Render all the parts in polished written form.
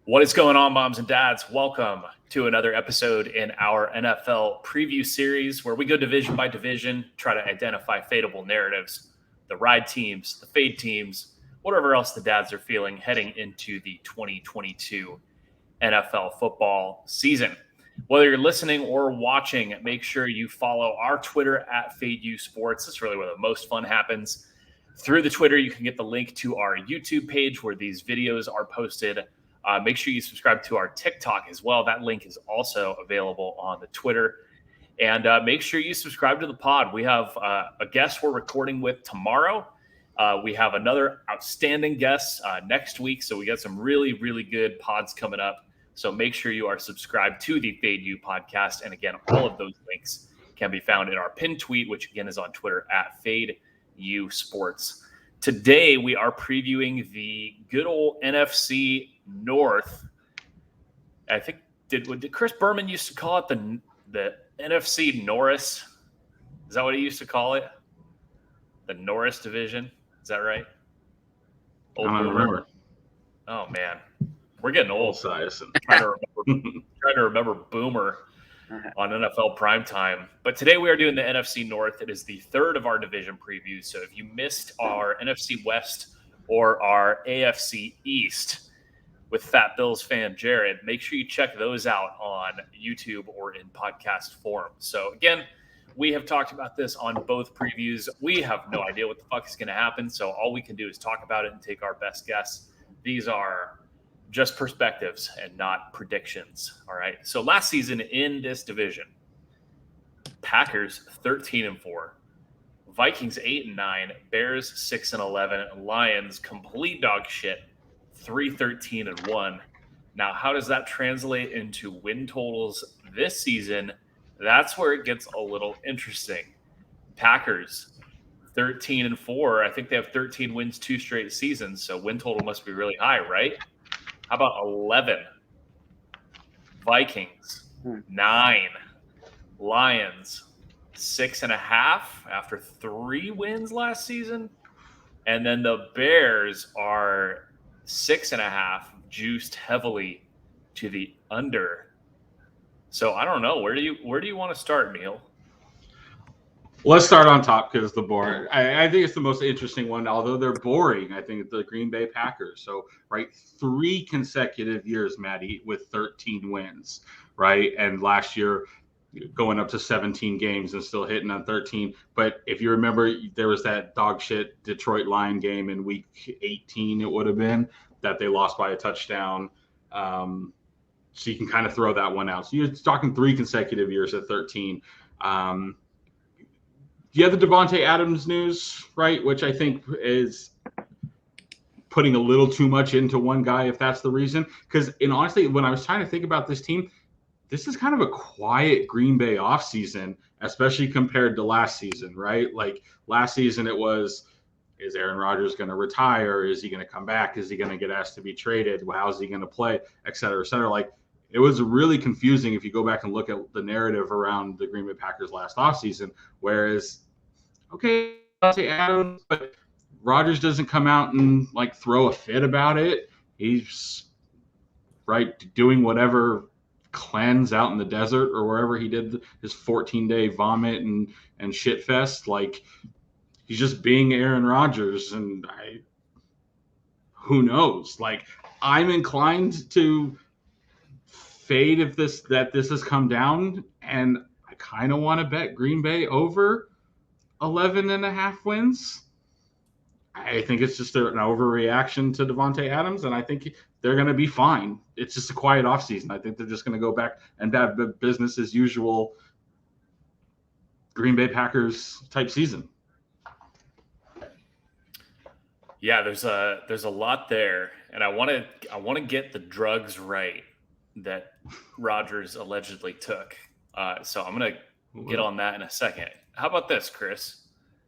What is going on, moms and dads? Welcome to another episode in our NFL preview series where we go division by division, try to identify fadeable narratives, the ride teams, the fade teams, whatever else the dads are feeling heading into the 2022 NFL football season. Whether you're listening or watching, make sure you follow our Twitter at FadeUSports. That's really where the most fun happens. Through the Twitter, you can get the link to our YouTube page where these videos are posted. Make sure you subscribe to our TikTok as well. That link is also available on the Twitter. And make sure you subscribe to the pod. We have a guest we're recording with tomorrow. We have another outstanding guest next week. So we got some really, really good pods coming up. So make sure you are subscribed to the Fade U podcast. And again, all of those links can be found in our pinned tweet, which again is on Twitter at FadeUSports. Today, we are previewing the good old NFC North. I think, did Chris Berman used to call it the NFC Norris? Is that what he used to call it? The Norris division? Is that right? Old I don't remember. Oh, man. We're getting old. Size. Trying to remember Boomer on NFL primetime. But today we are doing the NFC North. It is the third of our division previews. So if you missed our NFC West or our AFC East with Fat Bills fan Jared, make sure you check those out on YouTube or in podcast form. So again, we have talked about this on both previews. We have no idea what the fuck is going to happen. So all we can do is talk about it and take our best guess. These are just perspectives and not predictions. All right. So last season in this division, Packers 13-4, Vikings 8-9, Bears 6-11, Lions complete dog shit 3-13-1. Now, how does that translate into win totals this season? That's where it gets a little interesting. Packers 13-4. I think they have 13 wins 2 straight seasons. So win total must be really high, right? How about 11? Vikings, 9. Lions, 6.5 after 3 wins last season. And then the Bears are 6.5, juiced heavily to the under. So I don't know. Where do you want to start, Neil? Let's start on top because the boring. I think it's the most interesting one. Although they're boring, I think it's the Green Bay Packers. So, right, 3 consecutive years, Maddie, with 13 wins, right? And last year, going up to 17 games and still hitting on 13. But if you remember, there was that dog shit Detroit Lion game in week 18, it would have been, that they lost by a touchdown. So you can kind of throw that one out. So you're talking 3 consecutive years at 13. You have the Davante Adams news, right? Which I think is putting a little too much into one guy, if that's the reason. Because, honestly, when I was trying to think about this team, this is kind of a quiet Green Bay offseason, especially compared to last season, right? Like last season it was, is Aaron Rodgers going to retire? Is he going to come back? Is he going to get asked to be traded? How's he going to play? Et cetera, et cetera. Like, it was really confusing if you go back and look at the narrative around the Green Bay Packers last offseason, whereas, okay, Davante Adams, but Rodgers doesn't come out and like throw a fit about it. He's doing whatever cleanse out in the desert or wherever he did his 14-day vomit and shit fest. Like, he's just being Aaron Rodgers, and who knows? Like, I'm inclined to fade if this has come down, and I kind of want to bet Green Bay over 11.5 wins. I think it's just an overreaction to Davante Adams, and I think they're going to be fine. It's just a quiet offseason. I think they're just going to go back and have business as usual Green Bay Packers type season. Yeah, there's a lot there, and I want to get the drugs right that Rodgers allegedly took. So I'm going to get on that in a second. How about this, Chris?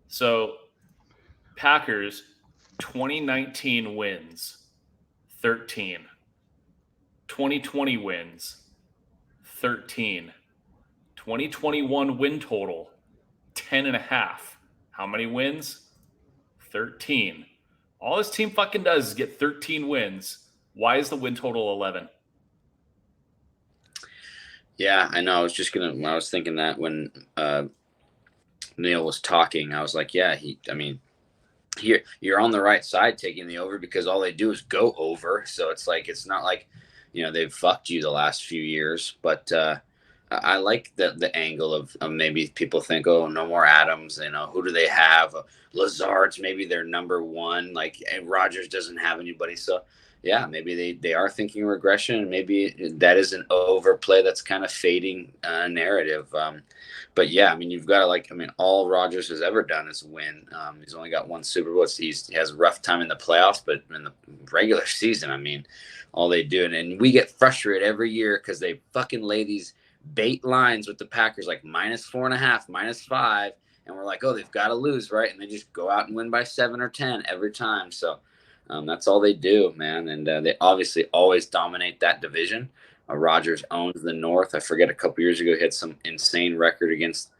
So Packers 2019 wins 13. 2020 wins 13. 2021 win total 10.5. How many wins? 13. All this team fucking does is get 13 wins. Why is the win total 11? Yeah, I know. I was thinking that when Neil was talking, I was like, yeah, you're on the right side taking the over because all they do is go over. So it's like, it's not like, they've fucked you the last few years, but I like the angle of maybe people think, oh, no more Adams. Who do they have? Lazard's maybe their number one. Like Rodgers doesn't have anybody. So yeah, maybe they are thinking regression, and maybe that is an overplay that's kind of fading narrative. But yeah, you've got to all Rodgers has ever done is win. He's only got one Super Bowl. He has a rough time in the playoffs, but in the regular season, all they do, and we get frustrated every year because they fucking lay these bait lines with the Packers, like -4.5, -5, and we're like, oh, they've got to lose, right? And they just go out and win by 7 or 10 every time. So that's all they do, man. And they obviously always dominate that division. Rodgers owns the North. I forget a couple years ago he had some insane record against,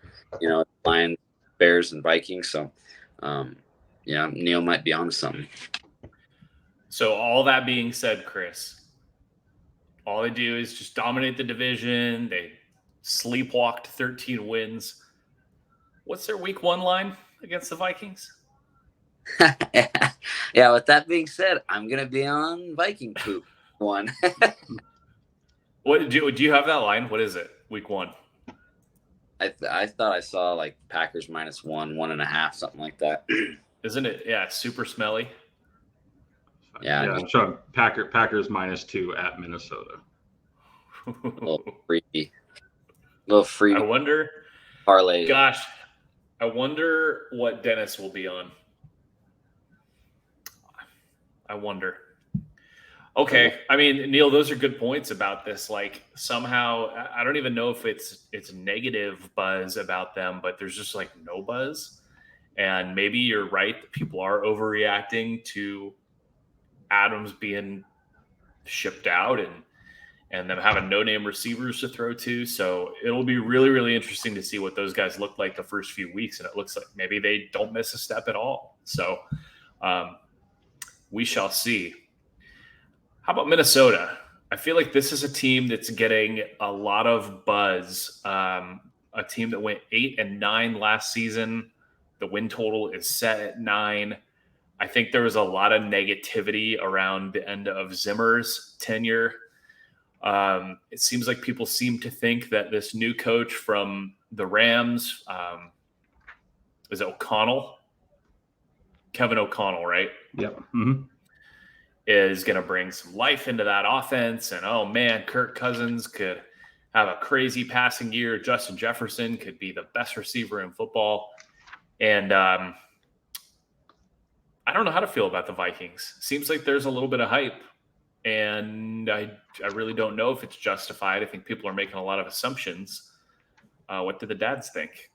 Lions, Bears, and Vikings. So, Neil might be onto something. So all that being said, Chris, all they do is just dominate the division. They sleepwalked 13 wins. What's their week 1 line against the Vikings? Yeah, with that being said, I'm going to be on Viking poop one. What do you have that line? What is it? Week 1? I thought I saw like Packers -1, 1.5, something like that. Isn't it? Yeah, super smelly. Yeah, Sean, Packers -2 at Minnesota. A little free. I wonder. Parlay. Gosh, I wonder what Dennis will be on. I wonder. Okay, Neil, those are good points about this. Like somehow, I don't even know if it's negative buzz about them, but there's just like no buzz. And maybe you're right; that people are overreacting to Adams being shipped out and them having no-name receivers to throw to. So it'll be really, really interesting to see what those guys look like the first few weeks. And it looks like maybe they don't miss a step at all. So we shall see. How about Minnesota? I feel like this is a team that's getting a lot of buzz. A team that went 8-9 last season. The win total is set at 9. I think there was a lot of negativity around the end of Zimmer's tenure. It seems like people seem to think that this new coach from the Rams, is it O'Connell? Kevin O'Connell, right? Yep. Mm-hmm. Is going to bring some life into that offense. And, oh, man, Kirk Cousins could have a crazy passing year. Justin Jefferson could be the best receiver in football. And I don't know how to feel about the Vikings. Seems like there's a little bit of hype. And I really don't know if it's justified. I think people are making a lot of assumptions. What do the dads think?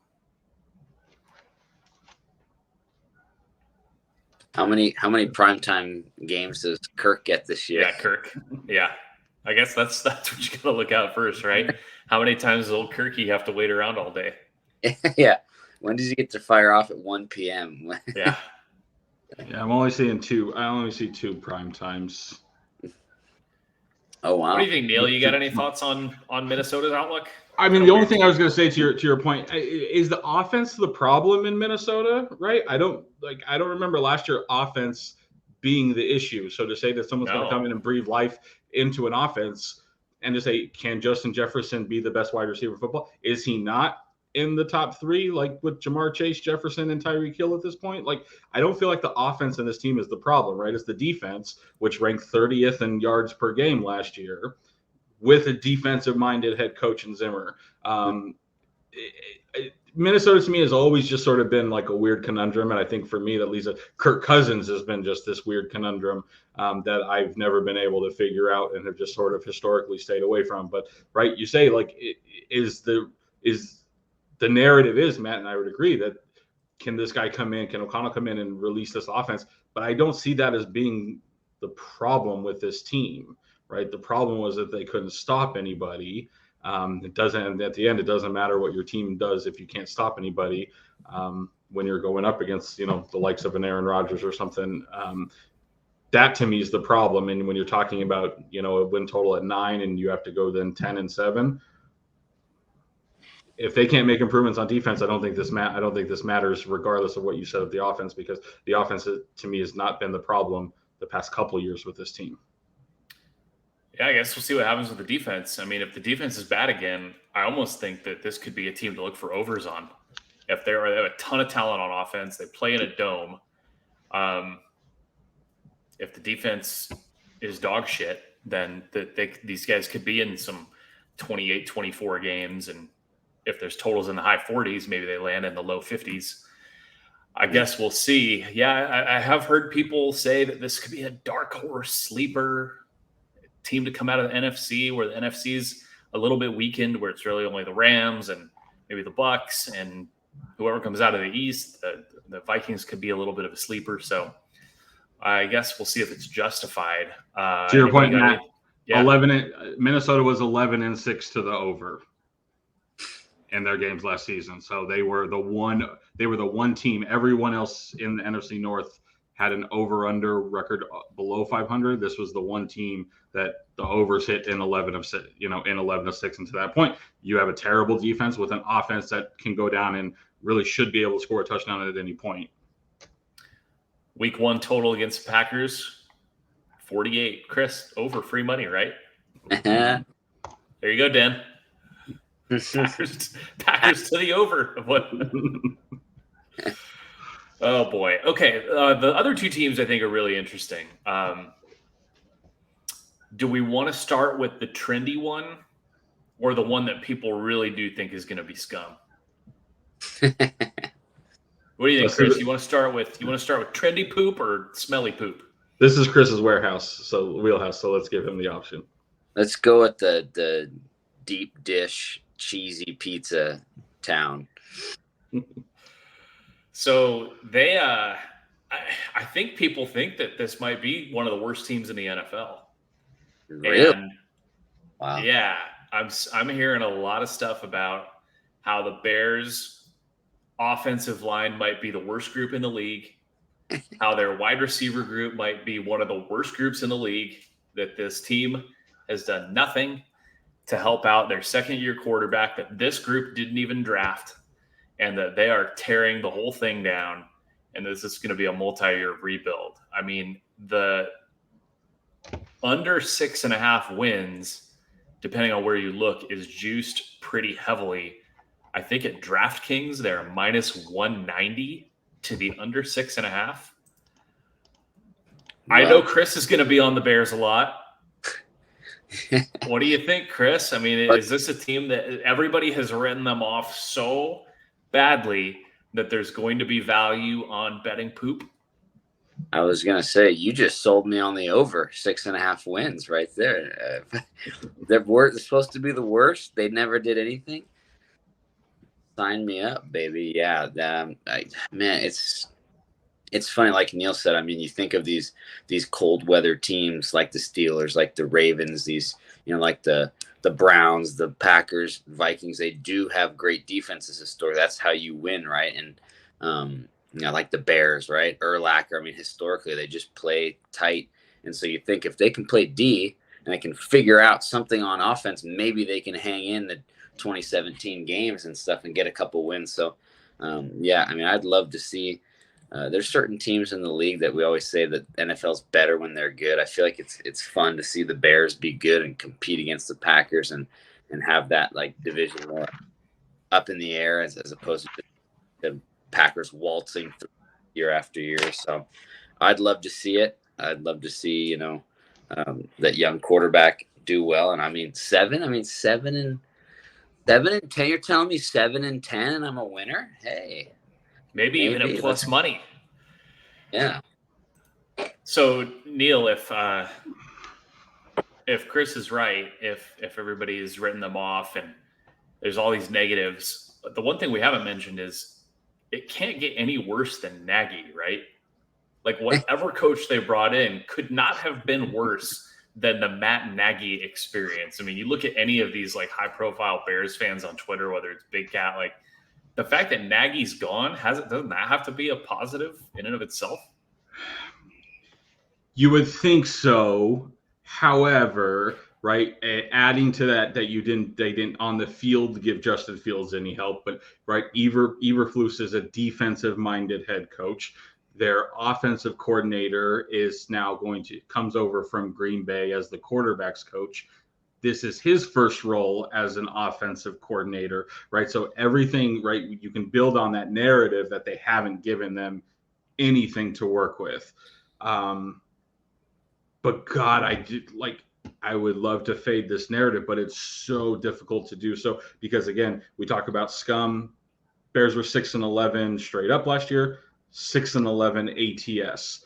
How many primetime games does Kirk get this year? Yeah, Kirk. Yeah. I guess that's what you got to look out first, right? How many times does old Kirky have to wait around all day? Yeah. When does he get to fire off at 1 p.m.? Yeah. Yeah, I'm only seeing 2. I only see 2 prime times. Oh, wow. What do you think, Neil? You got any thoughts on Minnesota's outlook? The only thing I was going to say to your point is the offense the problem in Minnesota, right? I don't remember last year offense being the issue. So to say that someone's going to come in and breathe life into an offense and to say, can Justin Jefferson be the best wide receiver in football? Is he not in the top 3, like with Jamar Chase, Jefferson, and Tyreek Hill at this point? Like, I don't feel like the offense in this team is the problem, right? It's the defense, which ranked 30th in yards per game last year, with a defensive-minded head coach in Zimmer. Minnesota to me has always just sort of been like a weird conundrum, and I think for me, at least, Kirk Cousins has been just this weird conundrum that I've never been able to figure out and have just sort of historically stayed away from. But right, you say like the narrative is, Matt and I would agree, that can O'Connell come in and release this offense? But I don't see that as being the problem with this team, right? The problem was that they couldn't stop anybody. At the end, it doesn't matter what your team does if you can't stop anybody when you're going up against, the likes of an Aaron Rodgers or something. that to me is the problem. And when you're talking about, a win total at 9 and you have to go then 10-7, if they can't make improvements on defense, I don't think this matters, regardless of what you said of the offense, because the offense to me has not been the problem the past couple of years with this team. Yeah, I guess we'll see what happens with the defense. I mean, if the defense is bad again, I almost think that this could be a team to look for overs on. If they have a ton of talent on offense, they play in a dome. If the defense is dog shit, then these guys could be in some 28, 24 games. And if there's totals in the high 40s, maybe they land in the low 50s. I guess we'll see. Yeah, I have heard people say that this could be a dark horse sleeper team to come out of the NFC, where the NFC's a little bit weakened, where it's really only the Rams and maybe the Bucks, and whoever comes out of the East, the Vikings could be a little bit of a sleeper. So I guess we'll see if it's justified. To your point, Matt, yeah. Minnesota was 11-6 to the over in their games last season. So they were the one team. Everyone else in the NFC North had an over-under record below 500. This was the one team that the overs hit in 11-6. And to that point, you have a terrible defense with an offense that can go down and really should be able to score a touchdown at any point. Week 1 total against the Packers, 48. Chris, over, free money, right? There you go, Dan. Packers to the over. What? Oh, boy. Okay, the other two teams I think are really interesting. Do we want to start with the trendy one or the one that people really do think is going to be scum? What do you think, Chris? You want to start with trendy poop or smelly poop? This is Chris's wheelhouse, so let's give him the option. Let's go with the deep dish cheesy pizza town. So they, I think people think that this might be one of the worst teams in the NFL. Really? And wow. Yeah, I'm hearing a lot of stuff about how the Bears' offensive line might be the worst group in the league, how their wide receiver group might be one of the worst groups in the league, that this team has done nothing to help out their second-year quarterback that this group didn't even draft, and that they are tearing the whole thing down, and this is going to be a multi-year rebuild. I mean, the under 6.5 wins, depending on where you look, is juiced pretty heavily. I think at DraftKings, they're minus 190 to the under 6.5. Wow. I know Chris is going to be on the Bears a lot. What do you think, Chris? I mean, is this a team that everybody has written them off so badly that there's going to be value on betting poop? I was going to say, you just sold me on the over 6.5 wins right there. They're supposed to be the worst. They never did anything. Sign me up, baby. Yeah. Man, it's funny. Like Neil said, I mean, you think of these cold weather teams like the Steelers, like the Ravens, these, like the Browns, the Packers, Vikings, they do have great defenses historically. That's how you win, right? And, like the Bears, right? Urlacher, I mean, historically, they just play tight. And so you think if they can play D and they can figure out something on offense, maybe they can hang in the 2017 games and stuff and get a couple wins. So, yeah, I mean, I'd love to see. There's certain teams in the league that we always say that NFL's better when they're good. I feel like it's fun to see the Bears be good and compete against the Packers and have that like division more up in the air as opposed to the Packers waltzing through year after year. So I'd love to see it. I'd love to see, that young quarterback do well. And I mean, 7 and 10. You're telling me 7 and 10 and I'm a winner? Hey. Maybe even a plus money. Yeah. So Neil, if Chris is right, if everybody has written them off and there's all these negatives, the one thing we haven't mentioned is it can't get any worse than Nagy, right? Like whatever coach they brought in could not have been worse than the Matt Nagy experience. I mean, you look at any of these like high profile Bears fans on Twitter, whether it's Big Cat, like the fact that Nagy's gone, doesn't that have to be a positive in and of itself? You would think so. However, right, adding to that they didn't on the field give Justin Fields any help, but right, Eberflus is a defensive minded head coach. Their offensive coordinator is now comes over from Green Bay as the quarterbacks coach. This is his first role as an offensive coordinator, right? So everything, right, you can build on that narrative that they haven't given them anything to work with. But God, I would love to fade this narrative, but it's so difficult to do so because again, we talk about scum. Bears were 6-11 straight up last year, 6-11 ATS.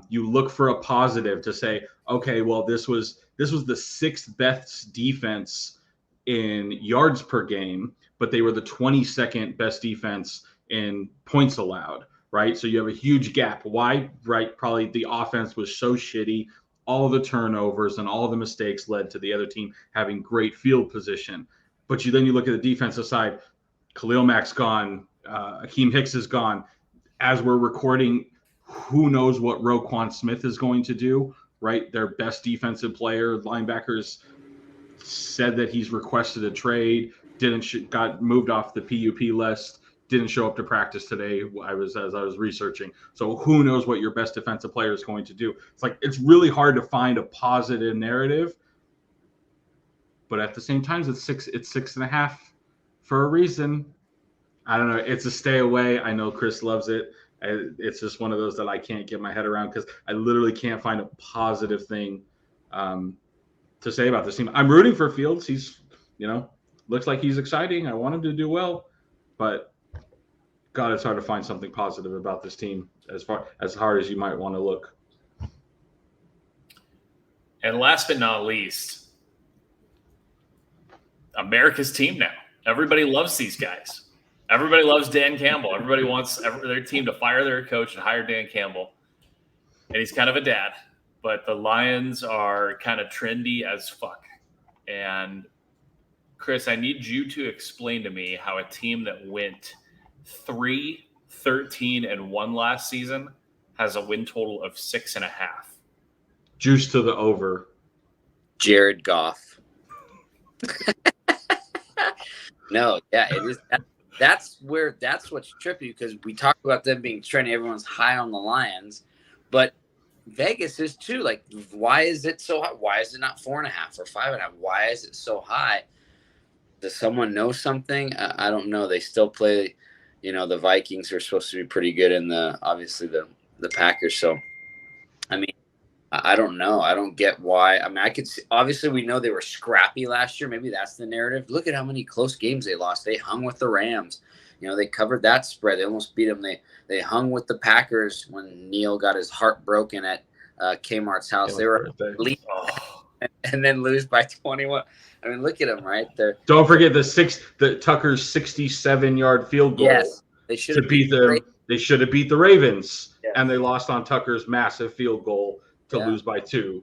You look for a positive to say, okay, well, this was the sixth best defense in yards per game, but they were the 22nd best defense in points allowed, right? So you have a huge gap. Why? Right? Probably the offense was so shitty. All the turnovers and all the mistakes led to the other team having great field position. But then you look at the defensive side. Khalil Mack's gone. Akeem Hicks is gone. As we're recording, who knows what Roquan Smith is going to do, right? Their best defensive player, linebackers, said that he's requested a trade, got moved off the PUP list, didn't show up to practice today as I was researching. So who knows what your best defensive player is going to do. It's really hard to find a positive narrative. But at the same time, it's 6.5 for a reason. I don't know. It's a stay away. I know Chris loves it. It's just one of those that I can't get my head around because I literally can't find a positive thing to say about this team. I'm rooting for Fields. He's, looks like he's exciting. I want him to do well, but God, it's hard to find something positive about this team as hard as you might want to look. And last but not least, America's team now. Everybody loves these guys. Everybody loves Dan Campbell. Everybody wants their team to fire their coach and hire Dan Campbell. And he's kind of a dad. But the Lions are kind of trendy as fuck. And Chris, I need you to explain to me how a team that went 3-13-1 last season has a win total of 6.5. Juice to the over. Jared Goff. No, yeah, it is. That's what's trippy because we talk about them being trendy. Everyone's high on the Lions, but Vegas is too. Like, why is it so high? Why is it not 4.5 or 5.5? Why is it so high? Does someone know something? I don't know. They still play. The Vikings are supposed to be pretty good, and obviously the Packers. So, I mean, I don't know. I don't get why. I mean, I could see, obviously we know they were scrappy last year. Maybe that's the narrative. Look at how many close games they lost. They hung with the Rams. They covered that spread. They almost beat them. They hung with the Packers when Neil got his heart broken at Kmart's house. They were leading and then lose by 21. I mean, look at them, right there. Don't forget the Tucker's 67-yard field goal. Yes, they should have beat them. They should have beat the Ravens, and they lost on Tucker's massive field goal to lose by 2.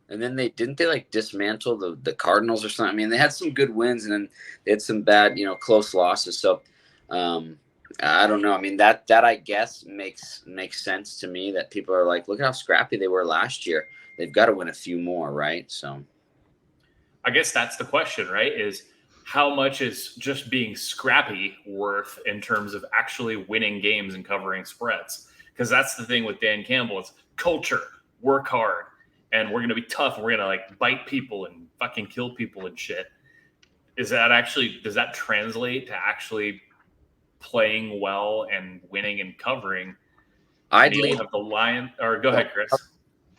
And then they dismantle the Cardinals or something. I mean, they had some good wins, and then they had some bad, close losses. So I don't know. I mean, that I guess makes sense to me that people are like, look how scrappy they were last year. They've got to win a few more, right? So I guess that's the question, right? Is how much is just being scrappy worth in terms of actually winning games and covering spreads? Because that's the thing with Dan Campbell. It's culture, work hard, and we're going to be tough, and we're going to bite people and fucking kill people and shit. Does that translate to actually playing well and winning and covering? I'd leave the Lions, or go ahead, Chris.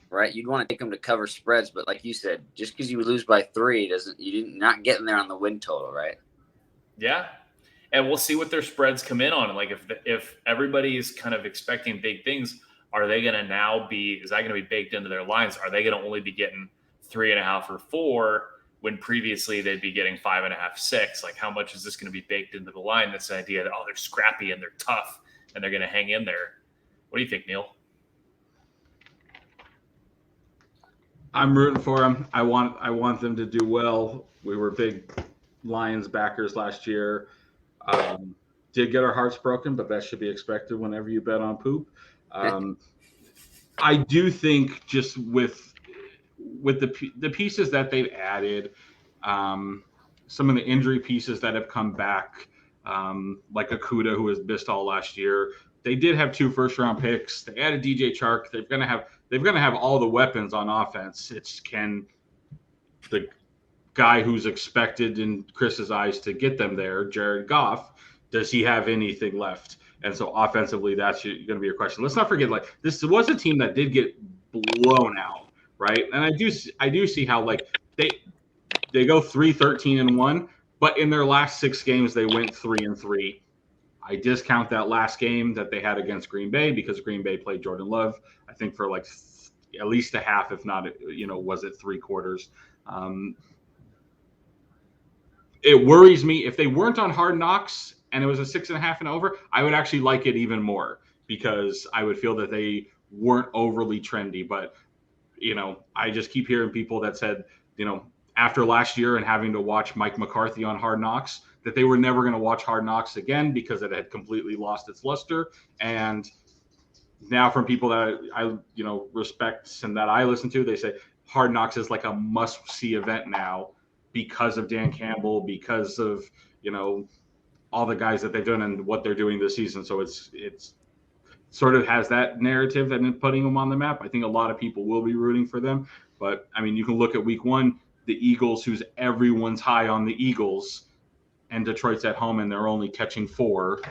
Right, you'd want to take them to cover spreads, but like you said, just because you lose by 3 you're not getting there on the win total, right? Yeah, and we'll see what their spreads come in on. Like if everybody is kind of expecting big things, are they going to now is that going to be baked into their lines? Are they going to only be getting 3.5 or 4 when previously they'd be getting 5.5, 6? Like, how much is this going to be baked into the line? This idea that they're scrappy and they're tough and they're going to hang in there. What do you think, Neil? I'm rooting for them. I want them to do well. We were big Lions backers last year. Did get our hearts broken, but that should be expected whenever you bet on poop. I do think just with the pieces that they've added, some of the injury pieces that have come back, like Akuda, who was missed all last year. They did have 2 first-round picks. They added DJ Chark. They're gonna have all the weapons on offense. It's can the guy who's expected in Chris's eyes to get them there, Jared Goff, does he have anything left? And so offensively, that's going to be your question. Let's not forget, like, this was a team that did get blown out, right? And I do see how, like, they go 3-13-1, but in their last 6 games they went 3-3. I discount that last game that they had against Green Bay because Green Bay played Jordan Love, I think, for like at least a half, if not, was it 3 quarters? It worries me if they weren't on Hard Knocks and it was a 6.5 and over. I would actually like it even more because I would feel that they weren't overly trendy. But I just keep hearing people that said, after last year and having to watch Mike McCarthy on Hard Knocks, that they were never going to watch Hard Knocks again because it had completely lost its luster. And now from people that I respect and that I listen to, they say Hard Knocks is like a must-see event now because of Dan Campbell, because of all the guys that they've done and what they're doing this season. So it's sort of has that narrative and putting them on the map. I think a lot of people will be rooting for them. But I mean, you can look at week 1, the Eagles, who's everyone's high on the Eagles, and Detroit's at home and they're only catching 4.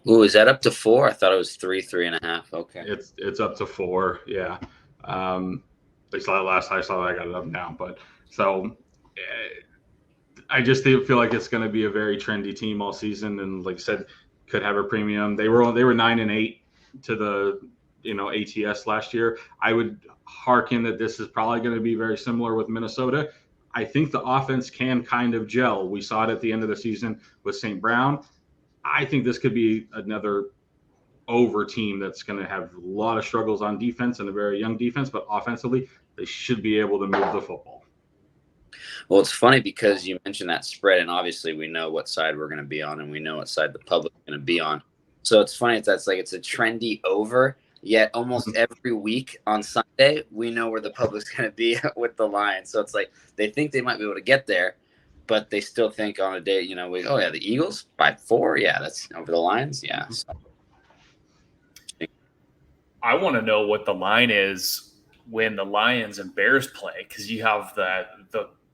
Ooh, is that up to 4? I thought it was 3.5. Okay. It's up to 4. Yeah. They saw it last I saw it. I got it up now, but so I just feel like it's going to be a very trendy team all season. And like I said, could have a premium. They were 9-8 to the, ATS last year. I would hearken that this is probably going to be very similar with Minnesota. I think the offense can kind of gel. We saw it at the end of the season with St. Brown. I think this could be another over team that's going to have a lot of struggles on defense and a very young defense, but offensively, they should be able to move the football. Well, it's funny because you mentioned that spread, and obviously we know what side we're going to be on, and we know what side the public is going to be on. So it's funny that's like it's a trendy over, yet almost every week on Sunday, we know where the public's going to be with the Lions. So it's like they think they might be able to get there, but they still think on a day, the Eagles by 4, yeah, that's over the Lions, yeah. So. I want to know what the line is when the Lions and Bears play, because you have the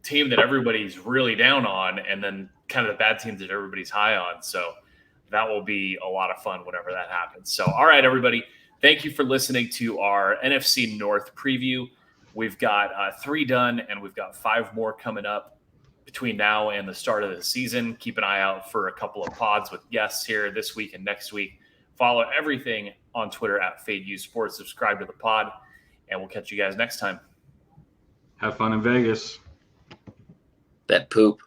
team that everybody's really down on and then kind of the bad teams that everybody's high on. So that will be a lot of fun whenever that happens. So, all right, everybody, thank you for listening to our NFC North preview. We've got 3 done, and we've got 5 more coming up between now and the start of the season. Keep an eye out for a couple of pods with guests here this week and next week. Follow everything on Twitter at FadeU Sports. Subscribe to the pod, and we'll catch you guys next time. Have fun in Vegas. That poop.